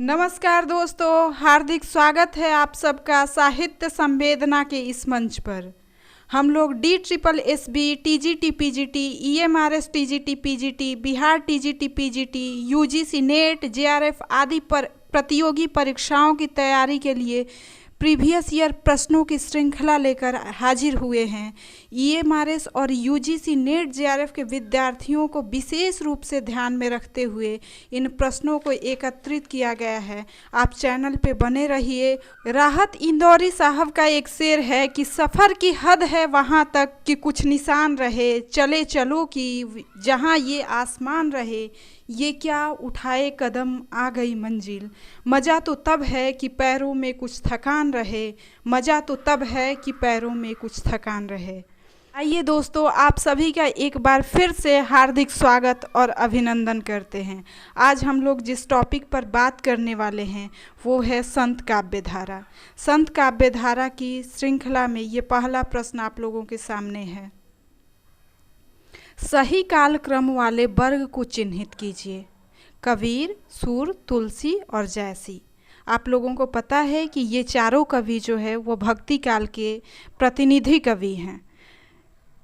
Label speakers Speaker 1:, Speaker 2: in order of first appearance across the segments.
Speaker 1: नमस्कार दोस्तों, हार्दिक स्वागत है आप सबका साहित्य संवेदना के इस मंच पर। हम लोग DSSB, TGT PGT, EMRS TGT PGT, Bihar TGT PGT, UGC net, JRF आदि पर प्रतियोगी परीक्षाओं की तैयारी के लिए प्रीवियस ईयर प्रश्नों की श्रृंखला लेकर हाजिर हुए हैं। EMRS और UGC नेट JRF के विद्यार्थियों को विशेष रूप से ध्यान में रखते हुए इन प्रश्नों को एकत्रित किया गया है। आप चैनल पे बने रहिए। राहत इंदौरी साहब का एक शेर है कि सफ़र की हद है वहाँ तक कि कुछ निशान रहे, चले चलो कि जहाँ ये आसमान रहे, ये क्या उठाए कदम आ गई मंजिल। मज़ा तो तब है कि पैरों में कुछ थकान रहे, मज़ा तो तब है कि पैरों में कुछ थकान रहे। आइए दोस्तों, आप सभी का एक बार फिर से हार्दिक स्वागत और अभिनंदन करते हैं। आज हम लोग जिस टॉपिक पर बात करने वाले हैं वो है संत काव्य धारा। संत काव्य धारा की श्रृंखला में ये पहला प्रश्न आप लोगों के सामने है। सही काल क्रम वाले वर्ग को चिन्हित कीजिए। कबीर, सूर, तुलसी और जैसी। आप लोगों को पता है कि ये चारों कवि जो है वो भक्ति काल के प्रतिनिधि कवि हैं।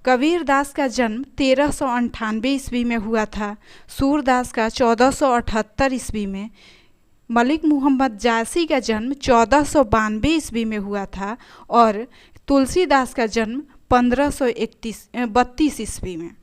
Speaker 1: कबीरदास का जन्म 1398 ईस्वी में हुआ था। सूरदास का 1478 ईस्वी में। मलिक मुहम्मद जैसी का जन्म 1492 ईस्वी में हुआ था और तुलसीदास का जन्म 1532 ईस्वी में।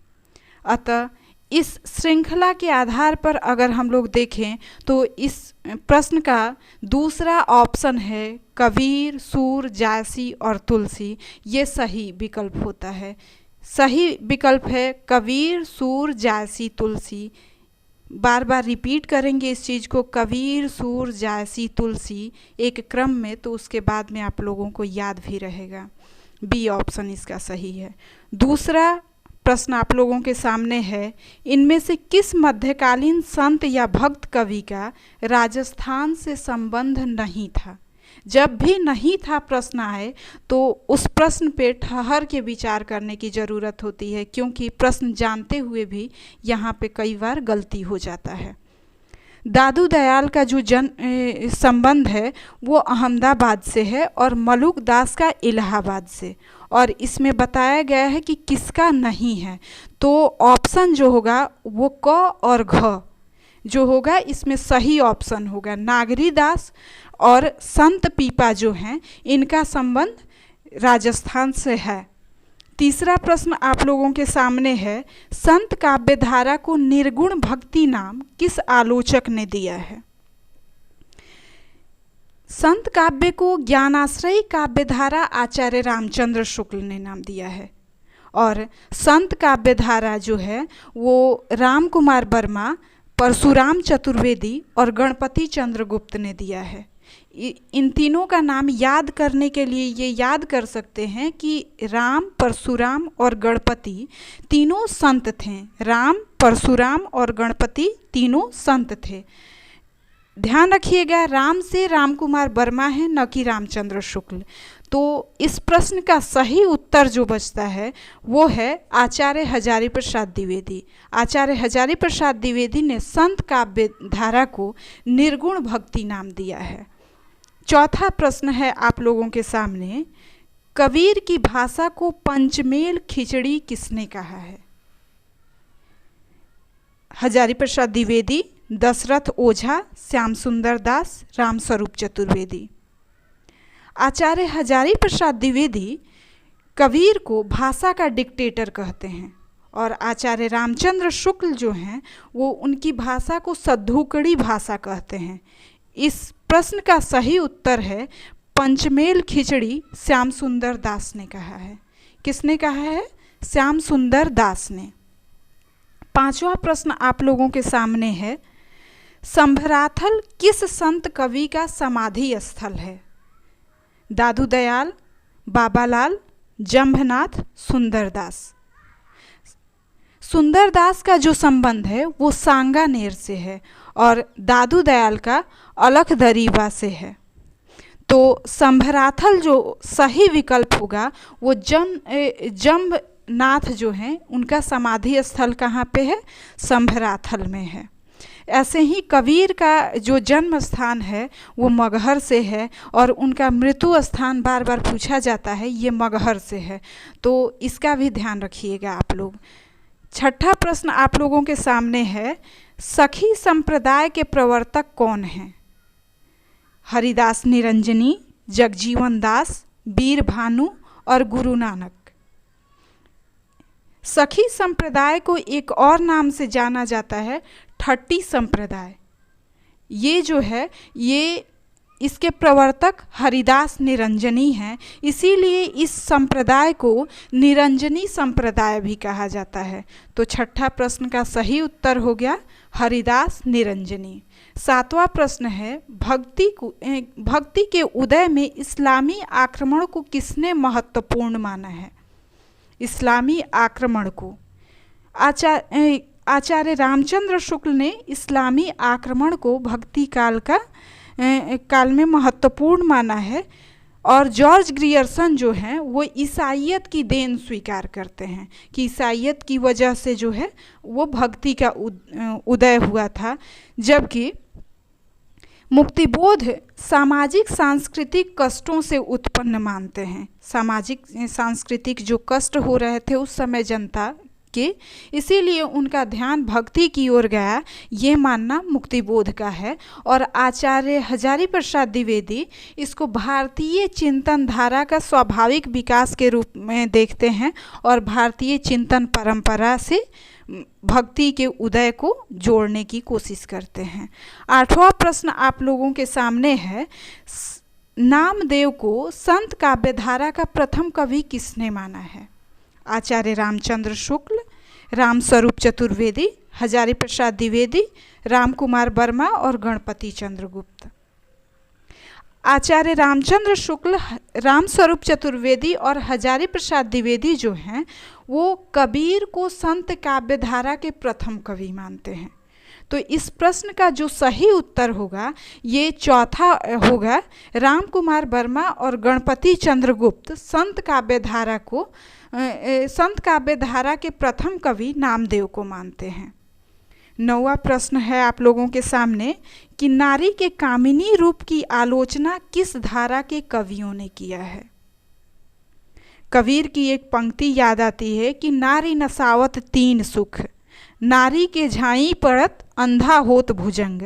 Speaker 1: अतः इस श्रृंखला के आधार पर अगर हम लोग देखें तो इस प्रश्न का दूसरा ऑप्शन है कबीर, सूर, जायसी और तुलसी। ये सही विकल्प होता है। सही विकल्प है कबीर, सूर, जायसी, तुलसी। बार बार रिपीट करेंगे इस चीज़ को, कबीर, सूर, जायसी, तुलसी एक क्रम में, तो उसके बाद में आप लोगों को याद भी रहेगा। बी ऑप्शन इसका सही है। दूसरा प्रश्न आप लोगों के सामने है, इनमें से किस मध्यकालीन संत या भक्त कवि का राजस्थान से संबंध नहीं था। जब भी नहीं था प्रश्न आए तो उस प्रश्न पे ठहर के विचार करने की ज़रूरत होती है, क्योंकि प्रश्न जानते हुए भी यहाँ पे कई बार गलती हो जाता है। दादू दयाल का जो संबंध है वो अहमदाबाद से है और मलुक दास का इलाहाबाद से, और इसमें बताया गया है कि किसका नहीं है। तो ऑप्शन जो होगा वो क और घ जो होगा इसमें सही ऑप्शन होगा। नागरी दास और संत पीपा जो हैं इनका संबंध राजस्थान से है। तीसरा प्रश्न आप लोगों के सामने है, संत काव्य धारा को निर्गुण भक्ति नाम किस आलोचक ने दिया है। संत काव्य को ज्ञानाश्रयी काव्य धारा आचार्य रामचंद्र शुक्ल ने नाम दिया है, और संत काव्य धारा जो है वो राम कुमार वर्मा, परशुराम चतुर्वेदी और गणपति चंद्रगुप्त ने दिया है। इन तीनों का नाम याद करने के लिए ये याद कर सकते हैं कि राम, परशुराम और गणपति तीनों संत थे। राम, परशुराम और गणपति तीनों संत थे। ध्यान रखिएगा, राम से राम कुमार वर्मा है, न कि रामचंद्र शुक्ल। तो इस प्रश्न का सही उत्तर जो बचता है वो है आचार्य हजारी प्रसाद द्विवेदी। आचार्य हजारी प्रसाद द्विवेदी ने संत काव्य धारा को निर्गुण भक्ति नाम दिया है। चौथा प्रश्न है आप लोगों के सामने, कबीर की भाषा को पंचमेल खिचड़ी किसने कहा है। हजारी प्रसाद द्विवेदी, दशरथ ओझा, श्याम सुंदर दास, रामस्वरूप चतुर्वेदी। आचार्य हजारी प्रसाद द्विवेदी कबीर को भाषा का डिक्टेटर कहते हैं, और आचार्य रामचंद्र शुक्ल जो हैं वो उनकी भाषा को सद्धुकड़ी भाषा कहते हैं। इस प्रश्न का सही उत्तर है पंचमेल खिचड़ी श्याम सुंदर दास ने कहा है। किसने कहा है? श्याम सुंदर दास ने। पांचवा प्रश्न आप लोगों के सामने है, संभराथल किस संत कवि का समाधि स्थल है। दादू दयाल, बाबालाल, जंभनाथ, सुंदरदास। सुंदरदास का जो संबंध है वो सांगानेर से है और दादू दयाल का अलखदरीबा से है। तो संभराथल जो सही विकल्प होगा वो जंभनाथ जो हैं उनका समाधि स्थल कहाँ पे है? संभराथल में है। ऐसे ही कबीर का जो जन्म स्थान है वो मगहर से है और उनका मृत्यु स्थान बार बार पूछा जाता है, ये मगहर से है, तो इसका भी ध्यान रखिएगा आप लोग। छठा प्रश्न आप लोगों के सामने है, सखी संप्रदाय के प्रवर्तक कौन हैं? हरिदास निरंजनी, जगजीवन दास, वीर भानु और गुरु नानक। सखी संप्रदाय को एक और नाम से जाना जाता है ठट्टी संप्रदाय। ये जो है ये इसके प्रवर्तक हरिदास निरंजनी हैं, इसीलिए इस संप्रदाय को निरंजनी संप्रदाय भी कहा जाता है। तो छठा प्रश्न का सही उत्तर हो गया हरिदास निरंजनी। सातवां प्रश्न है, भक्ति के उदय में इस्लामी आक्रमण को किसने महत्वपूर्ण माना है? इस्लामी आक्रमण को आचार्य रामचंद्र शुक्ल ने इस्लामी आक्रमण को भक्ति काल में महत्वपूर्ण माना है। और जॉर्ज ग्रियर्सन जो हैं वो ईसाइयत की देन स्वीकार करते हैं कि ईसाइयत की वजह से जो है वो भक्ति का उदय हुआ था, जबकि मुक्तिबोध सामाजिक सांस्कृतिक कष्टों से उत्पन्न मानते हैं। सामाजिक सांस्कृतिक जो कष्ट हो रहे थे उस समय जनता के, इसीलिए उनका ध्यान भक्ति की ओर गया, ये मानना मुक्तिबोध का है। और आचार्य हजारी प्रसाद द्विवेदी इसको भारतीय चिंतन धारा का स्वाभाविक विकास के रूप में देखते हैं और भारतीय चिंतन परंपरा से भक्ति के उदय को जोड़ने की कोशिश करते हैं। आठवां प्रश्न आप लोगों के सामने है, नामदेव को संत काव्यधारा का प्रथम कवि किसने माना है? आचार्य रामचंद्र शुक्ल, रामस्वरूप चतुर्वेदी, हजारी प्रसाद द्विवेदी, रामकुमार वर्मा और गणपति चंद्रगुप्त। आचार्य रामचंद्र शुक्ल, रामस्वरूप चतुर्वेदी और हजारी प्रसाद द्विवेदी जो हैं वो कबीर को संत काव्यधारा के प्रथम कवि मानते हैं। तो इस प्रश्न का जो सही उत्तर होगा ये चौथा होगा, रामकुमार वर्मा और गणपति चंद्रगुप्त संत काव्यधारा के प्रथम कवि नामदेव को मानते हैं। नौवां प्रश्न है आप लोगों के सामने कि नारी के कामिनी रूप की आलोचना किस धारा के कवियों ने किया है? कबीर की एक पंक्ति याद आती है कि नारी नसावत तीन सुख, नारी के झाई पड़त अंधा होत भुजंग।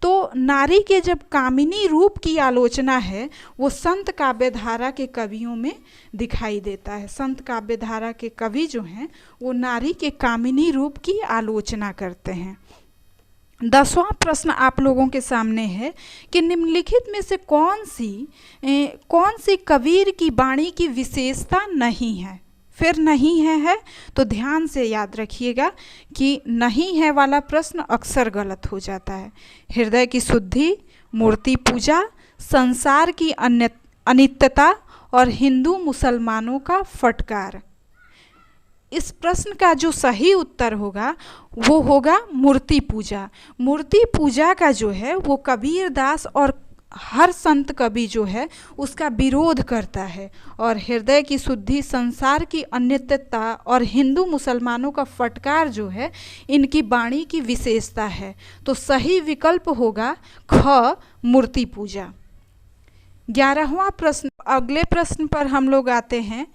Speaker 1: तो नारी के जब कामिनी रूप की आलोचना है वो संत काव्यधारा के कवियों में दिखाई देता है। संत काव्यधारा के कवि जो हैं वो नारी के कामिनी रूप की आलोचना करते हैं। 10वां प्रश्न आप लोगों के सामने है कि निम्नलिखित में से कौन सी कबीर की वाणी की विशेषता नहीं है? फिर नहीं है तो ध्यान से याद रखिएगा कि नहीं है वाला प्रश्न अक्सर गलत हो जाता है। हृदय की शुद्धि, मूर्ति पूजा, संसार की अनित्यता और हिंदू मुसलमानों का फटकार। इस प्रश्न का जो सही उत्तर होगा वो होगा मूर्ति पूजा। मूर्ति पूजा का जो है वो कबीर दास और हर संत कवि जो है उसका विरोध करता है। और हृदय की शुद्धि, संसार की अनित्यता और हिंदू मुसलमानों का फटकार जो है इनकी वाणी की विशेषता है। तो सही विकल्प होगा ख, मूर्ति पूजा। 11वां प्रश्न, अगले प्रश्न पर हम लोग आते हैं,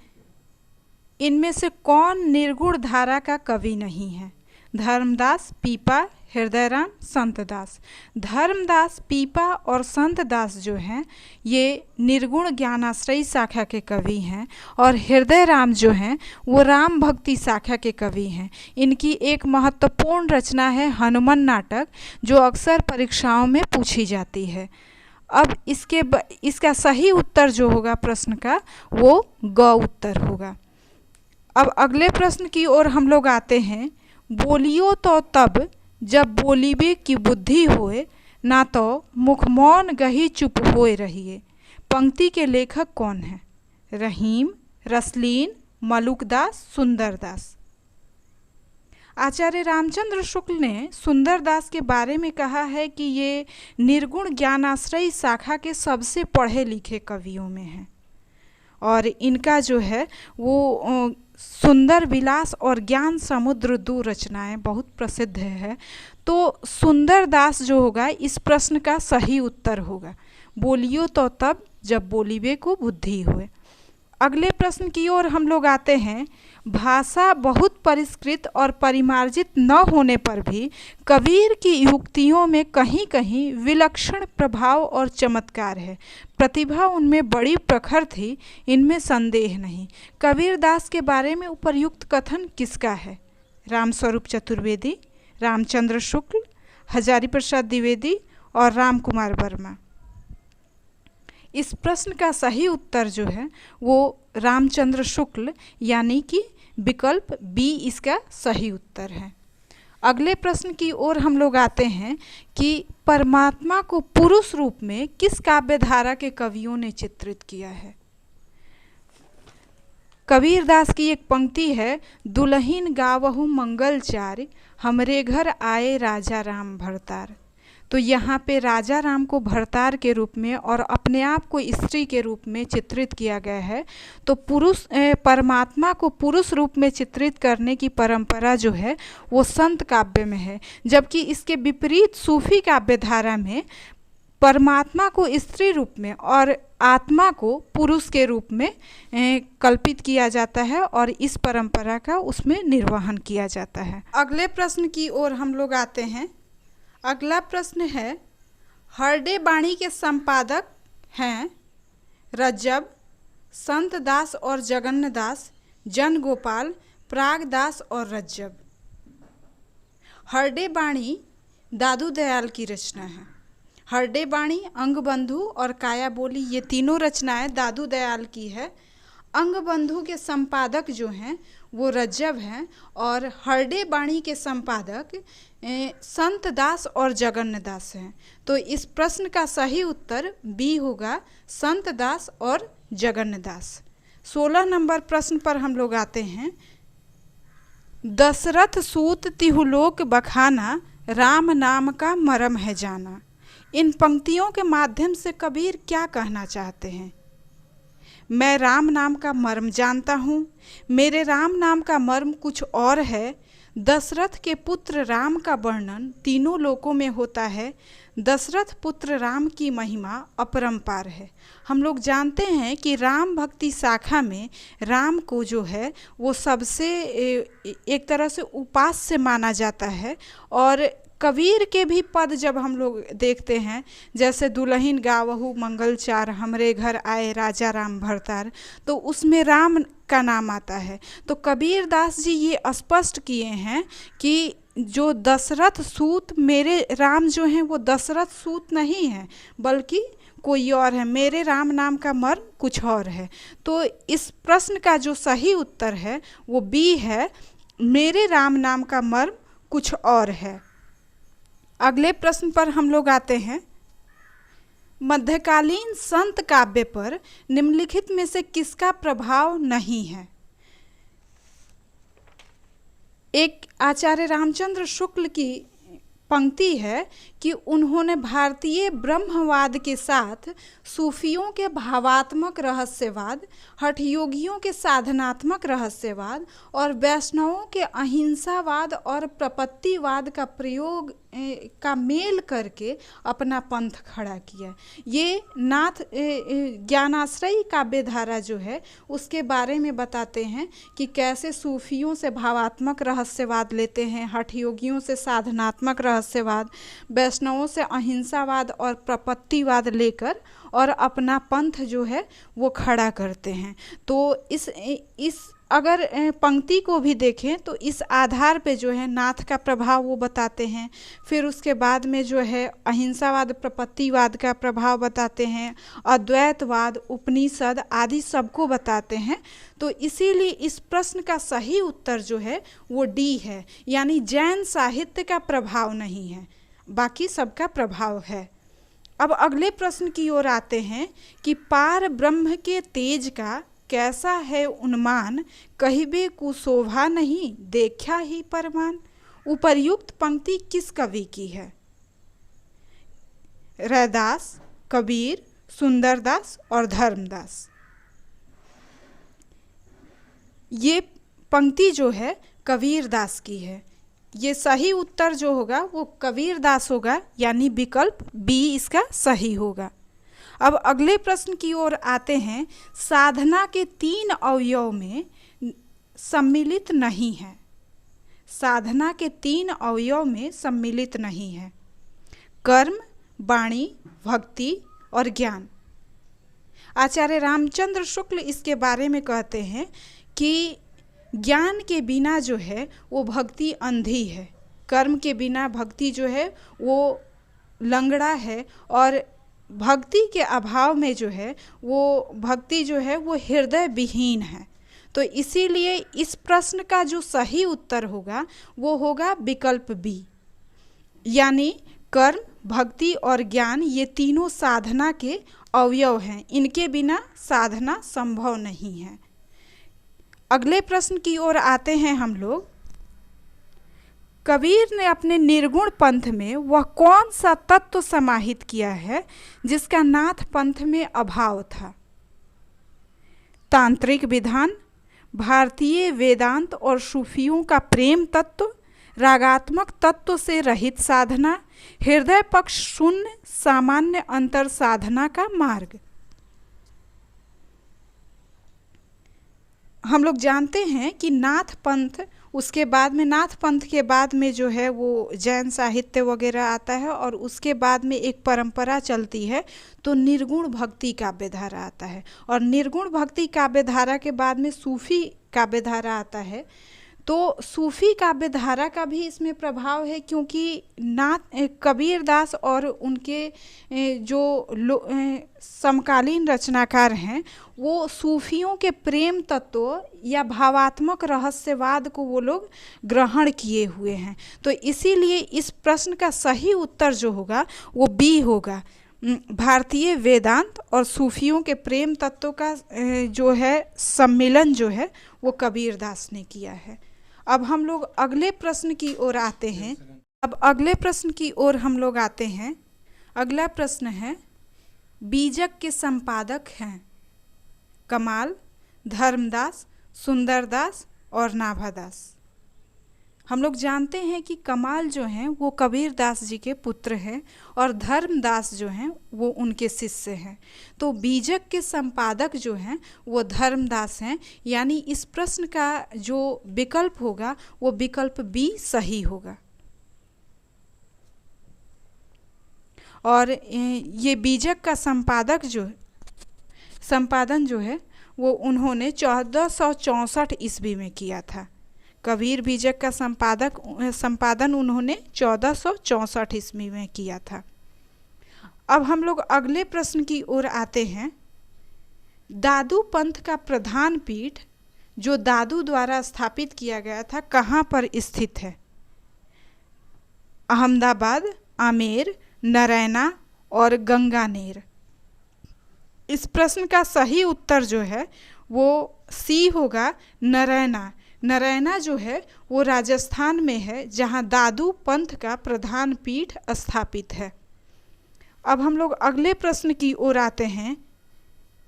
Speaker 1: इनमें से कौन निर्गुण धारा का कवि नहीं है? धर्मदास, पीपा, हृदयराम, संतदास। धर्मदास, पीपा और संतदास जो हैं ये निर्गुण ज्ञानाश्रयी शाखा के कवि हैं और हृदयराम जो हैं वो राम भक्ति शाखा के कवि हैं। इनकी एक महत्वपूर्ण रचना है हनुमान नाटक जो अक्सर परीक्षाओं में पूछी जाती है। अब इसका सही उत्तर जो होगा प्रश्न का वो ग उत्तर होगा। अब अगले प्रश्न की ओर हम लोग आते हैं, बोलियो तो तब जब बोलीबे की बुद्धि होए, ना तो मुख मौन गही चुप होए रहिए। पंक्ति के लेखक कौन है? रहीम, रसलीन, मलुकदास, सुंदरदास। आचार्य रामचंद्र शुक्ल ने सुंदरदास के बारे में कहा है कि ये निर्गुण ज्ञानाश्रयी शाखा के सबसे पढ़े लिखे कवियों में हैं और इनका जो है वो सुंदर विलास और ज्ञान समुद्र दो रचनाएं बहुत प्रसिद्ध है। तो सुंदर दास जो होगा इस प्रश्न का सही उत्तर होगा। बोलियो तो तब जब बोलीबे को बुद्धि होए। अगले प्रश्न की ओर हम लोग आते हैं। भाषा बहुत परिष्कृत और परिमार्जित न होने पर भी कबीर की युक्तियों में कहीं कहीं विलक्षण प्रभाव और चमत्कार है। प्रतिभा उनमें बड़ी प्रखर थी, इनमें संदेह नहीं। कबीर दास के बारे में उपर्युक्त कथन किसका है? रामस्वरूप चतुर्वेदी, रामचंद्र शुक्ल, हजारी प्रसाद द्विवेदी और राम कुमार वर्मा। इस प्रश्न का सही उत्तर जो है वो रामचंद्र शुक्ल यानी कि विकल्प बी इसका सही उत्तर है। अगले प्रश्न की ओर हम लोग आते हैं कि परमात्मा को पुरुष रूप में किस काव्य धारा के कवियों ने चित्रित किया है? कबीर दास की एक पंक्ति है, दुल्हीन गावहु मंगल चारि, हमरे घर आए राजा राम भरतार। तो यहाँ पे राजा राम को भरतार के रूप में और अपने आप को स्त्री के रूप में चित्रित किया गया है। तो परमात्मा को पुरुष रूप में चित्रित करने की परंपरा जो है वो संत काव्य में है, जबकि इसके विपरीत सूफी काव्य धारा में परमात्मा को स्त्री रूप में और आत्मा को पुरुष के रूप में कल्पित किया जाता है और इस परंपरा का उसमें निर्वहन किया जाता है। अगले प्रश्न की ओर हम लोग आते हैं। अगला प्रश्न है, हरडे बाणी के संपादक हैं रज्जब, संत दास और जगन्न दास, जन गोपाल, प्राग दास और रज्जब। हरडे बाणी दादू दयाल की रचना है। हरडे बाणी, अंगबंधु और काया बोली ये तीनों रचनाएं दादू दयाल की है। अंगबंधु के संपादक जो हैं वो रज्जब हैं और हरडे बाणी के संपादक संत दास और जगन्न दास हैं। तो इस प्रश्न का सही उत्तर बी होगा, संत दास और जगन्न दास। 16 नंबर प्रश्न पर हम लोग आते हैं। दशरथ सूत तिहुलोक बखाना, राम नाम का मरम है जाना। इन पंक्तियों के माध्यम से कबीर क्या कहना चाहते हैं? मैं राम नाम का मर्म जानता हूँ, मेरे राम नाम का मर्म कुछ और है। दशरथ के पुत्र राम का वर्णन तीनों लोकों में होता है। दशरथ पुत्र राम की महिमा अपरंपार है। हम लोग जानते हैं कि राम भक्ति शाखा में राम को जो है वो सबसे एक तरह से उपास्य माना जाता है। और कबीर के भी पद जब हम लोग देखते हैं, जैसे दुल्हीन गावहु मंगल चार, हमरे घर आए राजा राम भरतार, तो उसमें राम का नाम आता है। तो कबीर दास जी ये स्पष्ट किए हैं कि जो दशरथ सूत, मेरे राम जो हैं वो दशरथ सूत नहीं हैं बल्कि कोई और है। मेरे राम नाम का मर्म कुछ और है। तो इस प्रश्न का जो सही उत्तर है वो बी है, मेरे राम नाम का मर्म कुछ और है। अगले प्रश्न पर हम लोग आते हैं। मध्यकालीन संत काव्य पर निम्नलिखित में से किसका प्रभाव नहीं है? एक आचार्य रामचंद्र शुक्ल की पंक्ति है कि उन्होंने भारतीय ब्रह्मवाद के साथ सूफियों के भावात्मक रहस्यवाद, हठयोगियों के साधनात्मक रहस्यवाद और वैष्णवों के अहिंसावाद और प्रपत्तिवाद का प्रयोग का मेल करके अपना पंथ खड़ा किया। ये नाथ ज्ञानाश्रयी काव्य धारा जो है उसके बारे में बताते हैं कि कैसे सूफियों से भावात्मक रहस्यवाद लेते हैं, हठयोगियों से साधनात्मक रहस्यवाद, वैष्णवों से अहिंसावाद और प्रपत्तिवाद लेकर और अपना पंथ जो है वो खड़ा करते हैं। तो इस अगर पंक्ति को भी देखें तो इस आधार पे जो है नाथ का प्रभाव वो बताते हैं। फिर उसके बाद में जो है अहिंसावाद, प्रपत्तिवाद का प्रभाव बताते हैं, अद्वैतवाद, उपनिषद आदि सबको बताते हैं। तो इसीलिए इस प्रश्न का सही उत्तर जो है वो डी है, यानी जैन साहित्य का प्रभाव नहीं है, बाकी सबका प्रभाव है। अब अगले प्रश्न की ओर आते हैं कि पार ब्रह्म के तेज का कैसा है उन्मान, कहिबे कुशोभा नहीं देखा ही परमान। उपर्युक्त पंक्ति किस कवि की है? रैदास, कबीर, सुंदरदास और धर्मदास। ये पंक्ति जो है कबीर दास की है। ये सही उत्तर जो होगा वो कबीर दास होगा, यानी विकल्प बी इसका सही होगा। अब अगले प्रश्न की ओर आते हैं। साधना के 3 अवयव में सम्मिलित नहीं है। साधना के 3 अवयव में सम्मिलित नहीं है। कर्म, वाणी, भक्ति और ज्ञान। आचार्य रामचंद्र शुक्ल इसके बारे में कहते हैं कि ज्ञान के बिना जो है वो भक्ति अंधी है, कर्म के बिना भक्ति जो है वो लंगड़ा है, और भक्ति के अभाव में जो है वो भक्ति जो है वो हृदय विहीन है। तो इसीलिए इस प्रश्न का जो सही उत्तर होगा वो होगा विकल्प बी, यानी कर्म, भक्ति और ज्ञान ये तीनों साधना के अवयव हैं, इनके बिना साधना संभव नहीं है। अगले प्रश्न की ओर आते हैं हम लोग। कबीर ने अपने निर्गुण पंथ में वह कौन सा तत्व समाहित किया है जिसका नाथ पंथ में अभाव था? तांत्रिक विधान, भारतीय वेदांत और सूफियों का प्रेम तत्व, रागात्मक तत्व से रहित साधना, हृदय पक्ष शून्य सामान्य अंतर साधना का मार्ग। हम लोग जानते हैं कि नाथ पंथ, उसके बाद में नाथ पंथ के बाद में जो है वो जैन साहित्य वगैरह आता है, और उसके बाद में एक परंपरा चलती है तो निर्गुण भक्ति काव्यधारा आता है, और निर्गुण भक्ति काव्यधारा के बाद में सूफी काव्यधारा आता है। तो सूफी काव्यधारा का भी इसमें प्रभाव है, क्योंकि कबीर दास और उनके जो समकालीन रचनाकार हैं वो सूफियों के प्रेम तत्व या भावात्मक रहस्यवाद को वो लोग ग्रहण किए हुए हैं। तो इसीलिए इस प्रश्न का सही उत्तर जो होगा वो बी होगा। भारतीय वेदांत और सूफियों के प्रेम तत्वों का जो है सम्मिलन जो है वो कबीर दास ने किया है। अब हम लोग अगले प्रश्न की ओर आते हैं। अगला प्रश्न है, बीजक के संपादक हैं कमाल, धर्मदास, सुंदरदास और नाभादास। हम लोग जानते हैं कि कमाल जो हैं वो कबीर दास जी के पुत्र हैं, और धर्मदास जो हैं वो उनके शिष्य हैं। तो बीजक के संपादक जो हैं वो धर्मदास हैं, यानी इस प्रश्न का जो विकल्प होगा वो विकल्प बी सही होगा। और ये बीजक का संपादन जो है वो उन्होंने 1464 ईस्वी में किया था। कबीर बीजक का संपादन उन्होंने 1464 ईस्वी में किया था। अब हम लोग अगले प्रश्न की ओर आते हैं। दादू पंथ का प्रधान पीठ जो दादू द्वारा स्थापित किया गया था कहाँ पर स्थित है? अहमदाबाद, आमेर, नारायणा और गंगानेर। इस प्रश्न का सही उत्तर जो है वो सी होगा, नारायणा। नारायणा जो है वो राजस्थान में है, जहाँ दादू पंथ का प्रधान पीठ स्थापित है। अब हम लोग अगले प्रश्न की ओर आते हैं।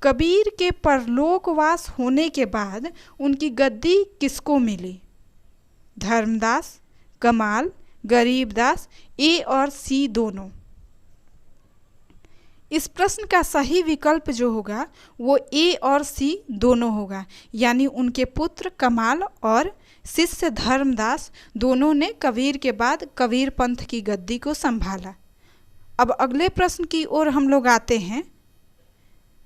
Speaker 1: कबीर के परलोकवास होने के बाद उनकी गद्दी किसको मिली? धर्मदास, कमाल, गरीबदास, ए और सी दोनों। इस प्रश्न का सही विकल्प जो होगा वो ए और सी दोनों होगा, यानी उनके पुत्र कमाल और शिष्य धर्मदास दोनों ने कबीर के बाद कबीर पंथ की गद्दी को संभाला। अब अगले प्रश्न की ओर हम लोग आते हैं।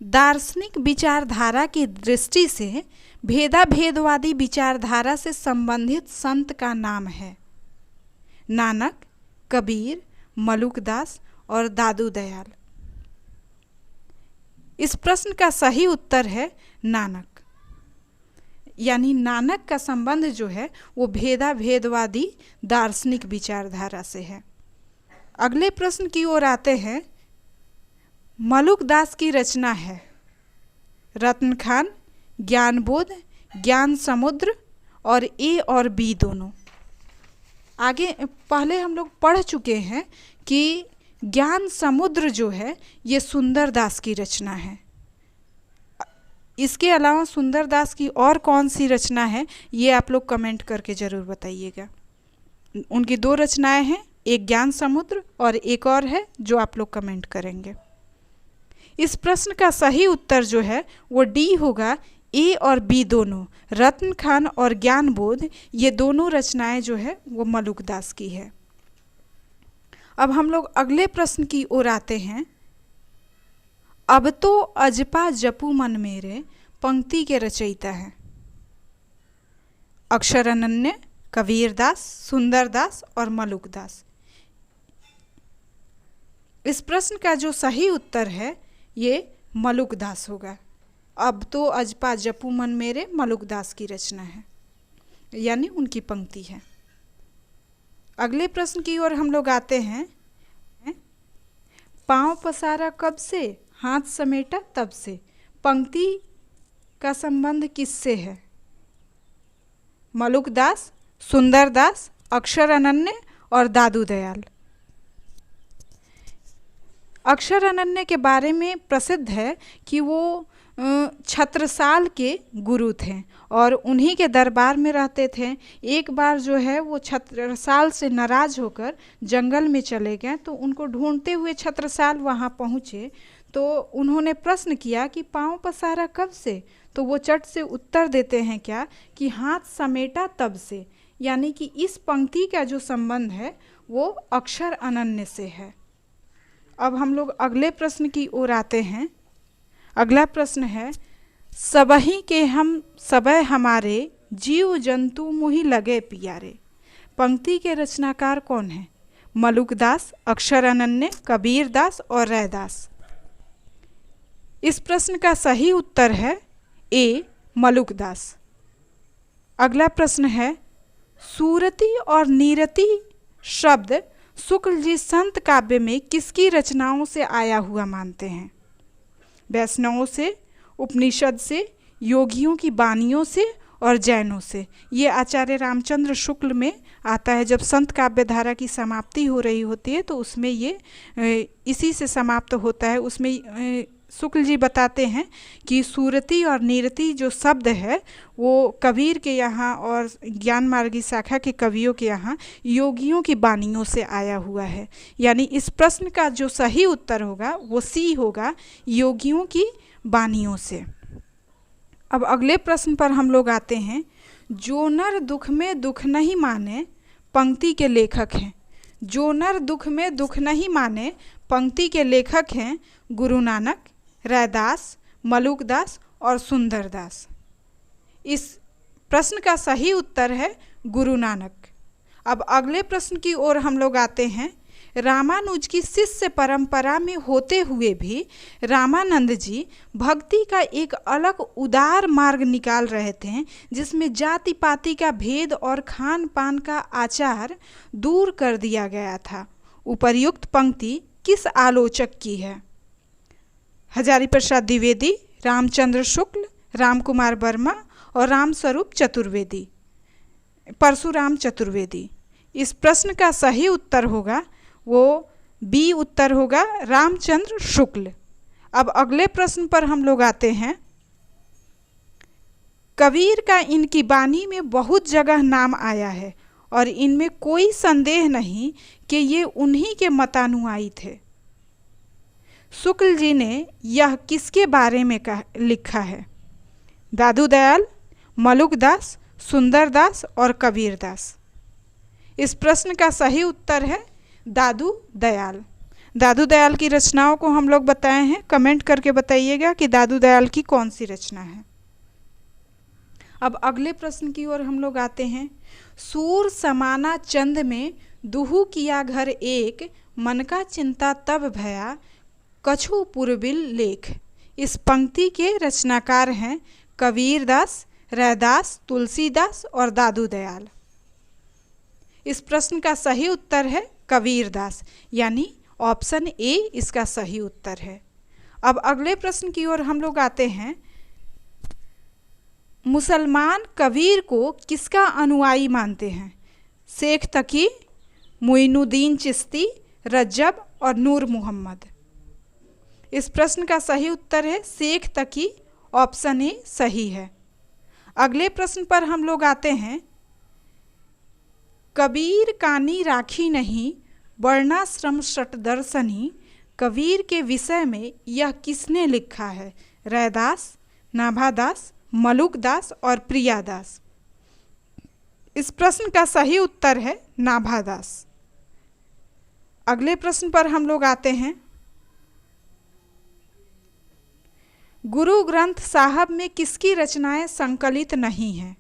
Speaker 1: दार्शनिक विचारधारा की दृष्टि से भेदाभेदवादी विचारधारा से संबंधित संत का नाम है? नानक, कबीर, मलुकदास और दादू दयाल। इस प्रश्न का सही उत्तर है नानक, यानी नानक का संबंध जो है वो भेदाभेदवादी दार्शनिक विचारधारा से है। अगले प्रश्न की ओर आते हैं। मलुकदास की रचना है रत्न खान, ज्ञानबोध, ज्ञान समुद्र और ए और बी दोनों। आगे पहले हम लोग पढ़ चुके हैं कि ज्ञान समुद्र जो है ये सुंदरदास की रचना है। इसके अलावा सुंदरदास की और कौन सी रचना है, ये आप लोग कमेंट करके ज़रूर बताइएगा। उनकी 2 रचनाएं हैं, एक ज्ञान समुद्र और एक और है जो आप लोग कमेंट करेंगे। इस प्रश्न का सही उत्तर जो है वो डी होगा। ए और बी दोनों, रत्न खान और ज्ञान बोध, ये दोनों रचनाएं जो है वो मलुकदास की है। अब हम लोग अगले प्रश्न की ओर आते हैं। अब तो अजपा जपू मन मेरे पंक्ति के रचयिता हैं अक्षर अनन्य, कबीरदास, सुंदरदास और मलुकदास। इस प्रश्न का जो सही उत्तर है ये मलुकदास होगा। अब तो अजपा जपू मन मेरे मलुकदास की रचना है, यानी उनकी पंक्ति है। अगले प्रश्न की ओर हम लोग आते हैं। पाँव पसारा कब से, हाथ समेटा तब से, पंक्ति का संबंध किससे है? मलुकदास, सुंदरदास, अक्षर अनन्य और दादू दयाल। अक्षर अनन्य के बारे में प्रसिद्ध है कि वो छत्रसाल के गुरु थे और उन्हीं के दरबार में रहते थे। एक बार जो है वो छत्रसाल से नाराज़ होकर जंगल में चले गए, तो उनको ढूंढते हुए छत्रसाल वहाँ पहुँचे तो उन्होंने प्रश्न किया कि पाँव पसारा कब से? तो वो चट से उत्तर देते हैं क्या कि हाथ समेटा तब से, यानी कि इस पंक्ति का जो संबंध है वो अक्षर अनन्य से है। अब हम लोग अगले प्रश्न की ओर आते हैं। अगला प्रश्न है, सबही के हम सबय हमारे, जीव जंतु मुहि लगे पियारे, पंक्ति के रचनाकार कौन है? मलुकदास, अक्षर अनन्य, कबीरदास और रैदास। इस प्रश्न का सही उत्तर है ए, मलुकदास। अगला प्रश्न है, सूरती और नीरती शब्द शुक्ल जी संत काव्य में किसकी रचनाओं से आया हुआ मानते हैं? वैष्णवों से, उपनिषद से, योगियों की बानियों से और जैनों से। ये आचार्य रामचंद्र शुक्ल में आता है। जब संत काव्य धारा की समाप्ति हो रही होती है तो उसमें ये इसी से समाप्त होता है। उसमें शुक्ल जी बताते हैं कि सूरती और नीरती जो शब्द है वो कबीर के यहाँ और ज्ञान मार्गी शाखा के कवियों के यहाँ योगियों की बानियों से आया हुआ है। यानी इस प्रश्न का जो सही उत्तर होगा वो सी होगा, योगियों की बानियों से। अब अगले प्रश्न पर हम लोग आते हैं। जो नर दुख में दुख नहीं माने, पंक्ति के लेखक हैं। जो नर दुख में दुख नहीं माने, पंक्ति के लेखक हैं गुरु नानक, रैदास, मलुकदास और सुंदरदास। इस प्रश्न का सही उत्तर है गुरु नानक। अब अगले प्रश्न की ओर हम लोग आते हैं। रामानुज की शिष्य परंपरा में होते हुए भी रामानंद जी भक्ति का एक अलग उदार मार्ग निकाल रहे थे, जिसमें जाति पाति का भेद और खान पान का आचार दूर कर दिया गया था। उपर्युक्त पंक्ति किस आलोचक की है? हजारी प्रसाद द्विवेदी, रामचंद्र शुक्ल, राम कुमार वर्मा और रामस्वरूप चतुर्वेदी, परशुराम चतुर्वेदी। इस प्रश्न का सही उत्तर होगा वो बी उत्तर होगा, रामचंद्र शुक्ल। अब अगले प्रश्न पर हम लोग आते हैं। कबीर का इनकी बानी में बहुत जगह नाम आया है और इनमें कोई संदेह नहीं कि ये उन्हीं के मतानुयायी थे। शुक्ल जी ने यह किसके बारे में लिखा है? दादू दयाल, मलुकदास, सुंदरदास और कबीरदास। इस प्रश्न का सही उत्तर है दादू दयाल। दादू दयाल की रचनाओं को हम लोग बताए हैं। कमेंट करके बताइएगा कि दादू दयाल की कौन सी रचना है। अब अगले प्रश्न की ओर हम लोग आते हैं। सूर समाना चंद में दुहू किया घर एक, मन का चिंता तब भया कछु पुरबिल लेख। इस पंक्ति के रचनाकार हैं कबीरदास, रैदास, तुलसीदास और दादू दयाल। इस प्रश्न का सही उत्तर है कबीरदास, यानी ऑप्शन ए इसका सही उत्तर है। अब अगले प्रश्न की ओर हम लोग आते हैं। मुसलमान कबीर को किसका अनुयायी मानते हैं? शेख तकी, मुइनुद्दीन चिश्ती, रज्जब और नूर मोहम्मद। इस प्रश्न का सही उत्तर है शेख तकी ऑप्शन ए सही है। अगले प्रश्न पर हम लोग आते हैं। कबीर कानी राखी नहीं, वर्णाश्रम षटदर्शनी, कबीर के विषय में यह किसने लिखा है? रैदास, नाभादास, मलुकदास और प्रियादास। इस प्रश्न का सही उत्तर है नाभादास। अगले प्रश्न पर हम लोग आते हैं। गुरु ग्रंथ साहब में किसकी रचनाएं संकलित नहीं हैं?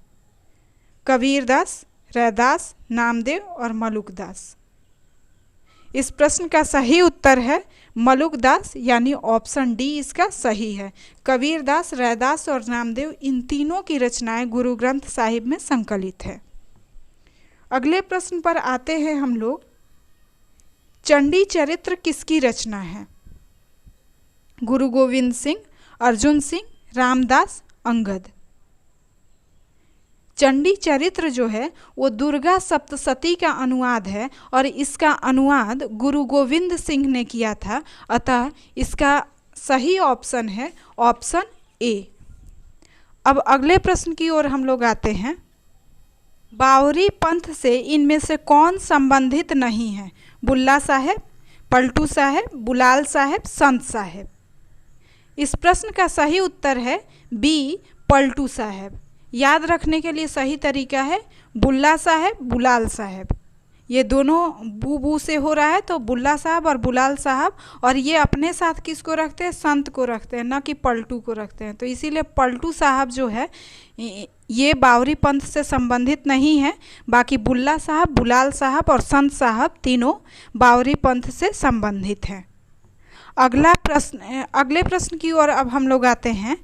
Speaker 1: कबीरदास, रैदास, नामदेव और मलुकदास। इस प्रश्न का सही उत्तर है मलुकदास, यानी ऑप्शन डी इसका सही है। कबीरदास, रैदास और नामदेव, इन तीनों की रचनाएं गुरु ग्रंथ साहिब में संकलित है। अगले प्रश्न पर आते हैं हम लोग। चंडी चरित्र किसकी रचना है? गुरु गोविंद सिंह, अर्जुन सिंह, रामदास, अंगद। चंडी चरित्र जो है वो दुर्गा सप्तशती का अनुवाद है और इसका अनुवाद गुरु गोविंद सिंह ने किया था। अतः इसका सही ऑप्शन है ऑप्शन ए। अब अगले प्रश्न की ओर हम लोग आते हैं। बावरी पंथ से इनमें से कौन संबंधित नहीं है? बुल्ला साहेब, पलटू साहेब, बुलाल साहेब, संत साहेब। इस प्रश्न का सही उत्तर है बी, पलटू साहेब। याद रखने के लिए सही तरीका है बुल्ला साहेब, बुलाल साहेब। ये दोनों बू बू से हो रहा है तो बुल्ला साहब और बुलाल साहब, और ये अपने साथ किसको रखते हैं? संत को रखते हैं, ना कि पलटू को रखते हैं। तो इसीलिए पलटू साहब जो है ये बावरी पंथ से संबंधित नहीं है। बाकी बुल्ला साहब, बुलाल साहब और संत साहब तीनों बावरी पंथ से संबंधित हैं। अगले प्रश्न की ओर अब हम लोग आते हैं।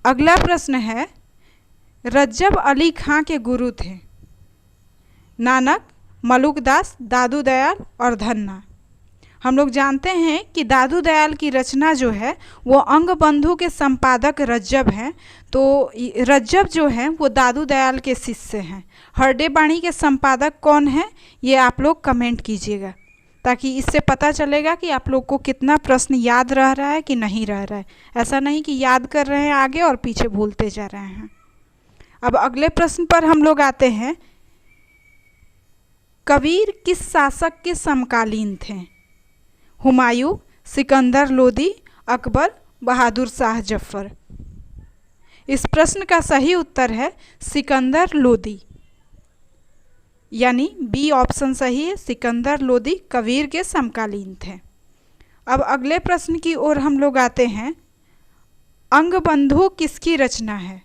Speaker 1: अगला प्रश्न है, रज्जब अली खां के गुरु थे नानक, मलुकदास, दादू दयाल और धन्ना। हम लोग जानते हैं कि दादू दयाल की रचना जो है वो अंग बंधु के संपादक रज्जब हैं। तो रज्जब जो हैं वो दादू दयाल के शिष्य हैं। हरडे बाणी के संपादक कौन है ये आप लोग कमेंट कीजिएगा, ताकि इससे पता चलेगा कि आप लोग को कितना प्रश्न याद रह रहा है कि नहीं रह रहा है। ऐसा नहीं कि याद कर रहे हैं आगे और पीछे भूलते जा रहे हैं। अब अगले प्रश्न पर हम लोग आते हैं। कबीर किस शासक के समकालीन थे? हुमायूं, सिकंदर लोदी, अकबर, बहादुर शाह जफर। इस प्रश्न का सही उत्तर है सिकंदर लोदी, यानी बी ऑप्शन सही है। सिकंदर लोदी कबीर के समकालीन थे। अब अगले प्रश्न की ओर हम लोग आते हैं। अंगबंधु किसकी रचना है?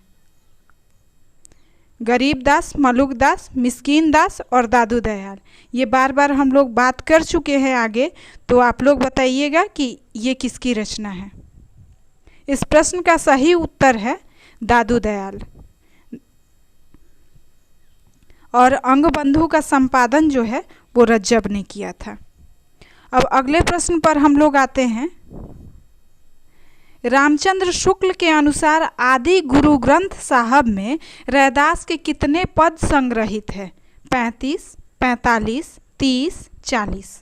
Speaker 1: गरीबदास, मलुकदास, मिस्कीन दास और दादू दयाल। ये बार बार हम लोग बात कर चुके हैं आगे, तो आप लोग बताइएगा कि ये किसकी रचना है। इस प्रश्न का सही उत्तर है दादू दयाल, और अंगबंधु का संपादन जो है वो रज्जब ने किया था। अब अगले प्रश्न पर हम लोग आते हैं। रामचंद्र शुक्ल के अनुसार आदि गुरु ग्रंथ साहब में रैदास के कितने पद संग्रहित है? 35, 45, 30, 40।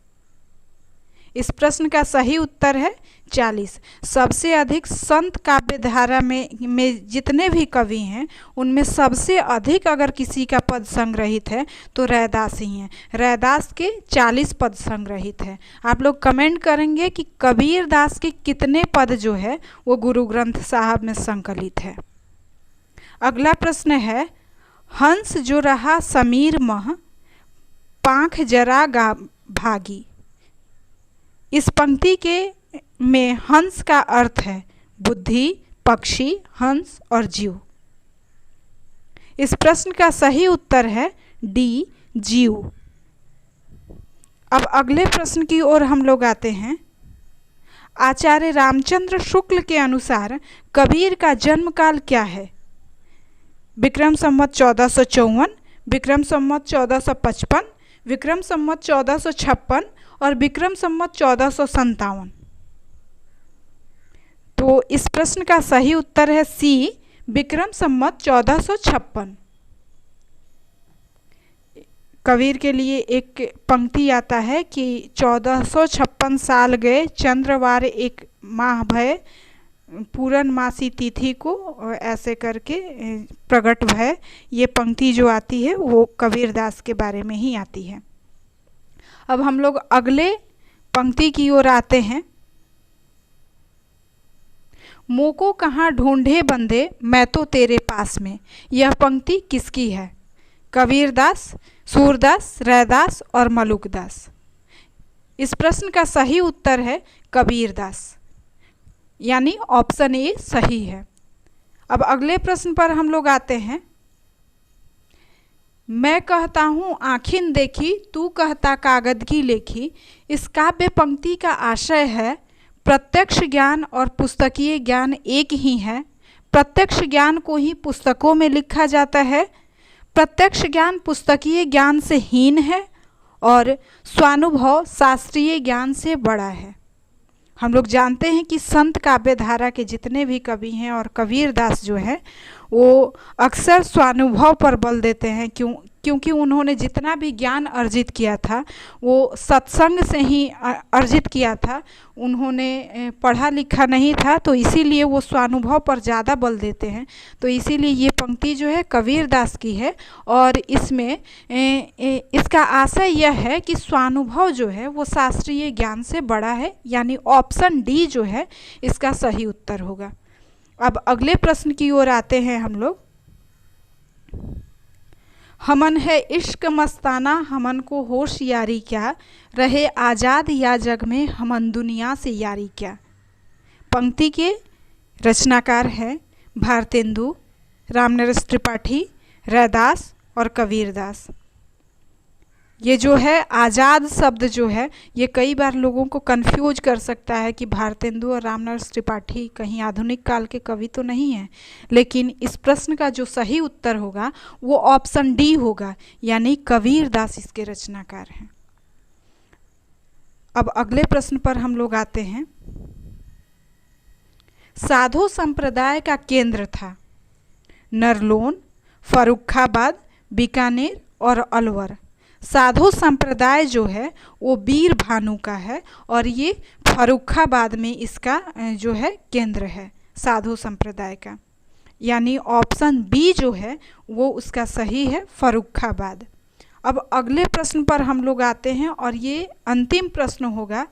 Speaker 1: इस प्रश्न का सही उत्तर है 40। सबसे अधिक संत काव्य धारा में जितने भी कवि हैं उनमें सबसे अधिक अगर किसी का पद संग्रहित है तो रैदास ही हैं। रैदास के 40 पद संग्रहित है। आप लोग कमेंट करेंगे कि कबीर दास के कितने पद जो है वो गुरु ग्रंथ साहब में संकलित है। अगला प्रश्न है, हंस जो रहा समीर मह, पाँख जरा गा भागी। इस पंक्ति के में हंस का अर्थ है बुद्धि, पक्षी, हंस और जीव। इस प्रश्न का सही उत्तर है डी, जीव। अब अगले प्रश्न की ओर हम लोग आते हैं। आचार्य रामचंद्र शुक्ल के अनुसार कबीर का जन्म काल क्या है? विक्रम संवत 1454, विक्रम संवत 1455, विक्रम संवत 1456 और विक्रम संवत 1457। तो इस प्रश्न का सही उत्तर है सी, विक्रम संवत 1456। कबीर के लिए एक पंक्ति आता है कि 1456 साल गए, चंद्रवार एक माह भय, पूर्णमासी तिथि को ऐसे करके प्रकट भय, ये पंक्ति जो आती है वो कबीरदास के बारे में ही आती है। अब हम लोग अगले पंक्ति की ओर आते हैं। मोको कहाँ ढूंढे बंदे मैं तो तेरे पास में। यह पंक्ति किसकी है? कबीरदास, सूरदास, रैदास और मलुकदास। इस प्रश्न का सही उत्तर है कबीरदास, यानी ऑप्शन ए सही है। अब अगले प्रश्न पर हम लोग आते हैं। मैं कहता हूँ आँखिन देखी, तू कहता कागद की लेखी। इस काव्य पंक्ति का आशय है प्रत्यक्ष ज्ञान और पुस्तकीय ज्ञान एक ही है। प्रत्यक्ष ज्ञान को ही पुस्तकों में लिखा जाता है। प्रत्यक्ष ज्ञान पुस्तकीय ज्ञान से हीन है और स्वानुभव शास्त्रीय ज्ञान से बड़ा है। हम लोग जानते हैं कि संत काव्य धारा के जितने भी कवि हैं और कबीरदास जो है वो अक्सर स्वानुभव पर बल देते हैं, क्योंकि उन्होंने जितना भी ज्ञान अर्जित किया था वो सत्संग से ही अर्जित किया था। उन्होंने पढ़ा लिखा नहीं था, तो इसीलिए वो स्वानुभव पर ज़्यादा बल देते हैं। तो इसीलिए ये पंक्ति जो है कबीरदास की है और इसमें इसका आशय यह है कि स्वानुभव जो है वो शास्त्रीय ज्ञान से बड़ा है, यानी ऑप्शन डी जो है इसका सही उत्तर होगा। अब अगले प्रश्न की ओर आते हैं हम लोग। हमन है इश्क मस्ताना, हमन को होश यारी क्या, रहे आज़ाद या जग में हमन दुनिया से यारी क्या। पंक्ति के रचनाकार हैं भारतेंदु, रामनरेश त्रिपाठी, रैदास और कबीरदास। ये जो है आज़ाद शब्द जो है ये कई बार लोगों को कंफ्यूज कर सकता है कि भारतेंदु और रामनरेश त्रिपाठी कहीं आधुनिक काल के कवि तो नहीं हैं, लेकिन इस प्रश्न का जो सही उत्तर होगा वो ऑप्शन डी होगा, यानी कबीरदास इसके रचनाकार हैं। अब अगले प्रश्न पर हम लोग आते हैं। साधु संप्रदाय का केंद्र था नरलोन, फर्रुखाबाद, बीकानेर और अलवर। साधु संप्रदाय जो है वो वीर भानु का है और ये फर्रुखाबाद में इसका जो है केंद्र है साधु संप्रदाय का, यानी ऑप्शन बी जो है वो उसका सही है, फर्रुखाबाद। अब अगले प्रश्न पर हम लोग आते हैं और ये अंतिम प्रश्न होगा।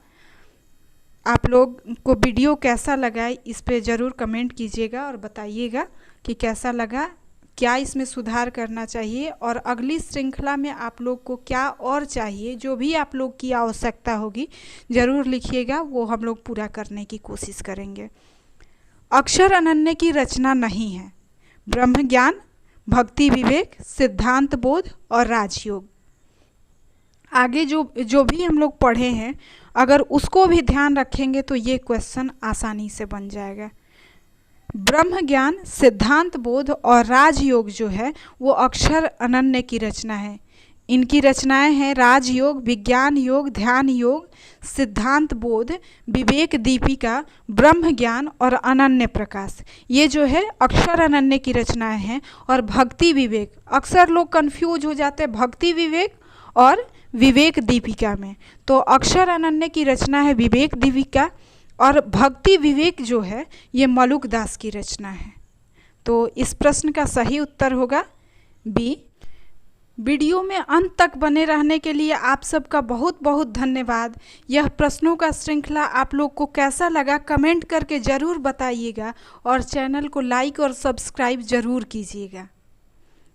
Speaker 1: आप लोग को वीडियो कैसा लगा इस पे ज़रूर कमेंट कीजिएगा और बताइएगा कि कैसा लगा, क्या इसमें सुधार करना चाहिए और अगली श्रृंखला में आप लोग को क्या और चाहिए। जो भी आप लोग की आवश्यकता होगी ज़रूर लिखिएगा, वो हम लोग पूरा करने की कोशिश करेंगे। अक्षर अनन्य की रचना नहीं है। ब्रह्म ज्ञान, भक्ति विवेक, सिद्धांत बोध और राजयोग। आगे जो भी हम लोग पढ़े हैं अगर उसको भी ध्यान रखेंगे तो ये क्वेश्चन आसानी से बन जाएगा। ब्रह्म ज्ञान, सिद्धांत बोध और राजयोग जो है वो अक्षर अनन्य की रचना है। इनकी रचनाएं हैं राजयोग, विज्ञान योग, ध्यान योग, सिद्धांत बोध, विवेक दीपिका, ब्रह्म ज्ञान और अनन्य प्रकाश। ये जो है अक्षर अनन्य की रचनाएं हैं। और भक्ति विवेक, अक्सर लोग कंफ्यूज हो जाते हैं भक्ति विवेक और विवेक दीपिका में। तो अक्षर अनन्य की रचना है विवेक दीपिका और भक्ति विवेक जो है ये मलुकदास की रचना है। तो इस प्रश्न का सही उत्तर होगा बी। वीडियो में अंत तक बने रहने के लिए आप सबका बहुत बहुत धन्यवाद। यह प्रश्नों का श्रृंखला आप लोग को कैसा लगा कमेंट करके ज़रूर बताइएगा और चैनल को लाइक और सब्सक्राइब ज़रूर कीजिएगा।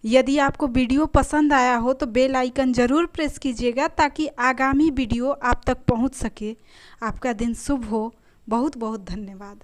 Speaker 1: यदि आपको वीडियो पसंद आया हो तो बेल आइकन ज़रूर प्रेस कीजिएगा ताकि आगामी वीडियो आप तक पहुंच सके। आपका दिन शुभ हो। बहुत बहुत धन्यवाद।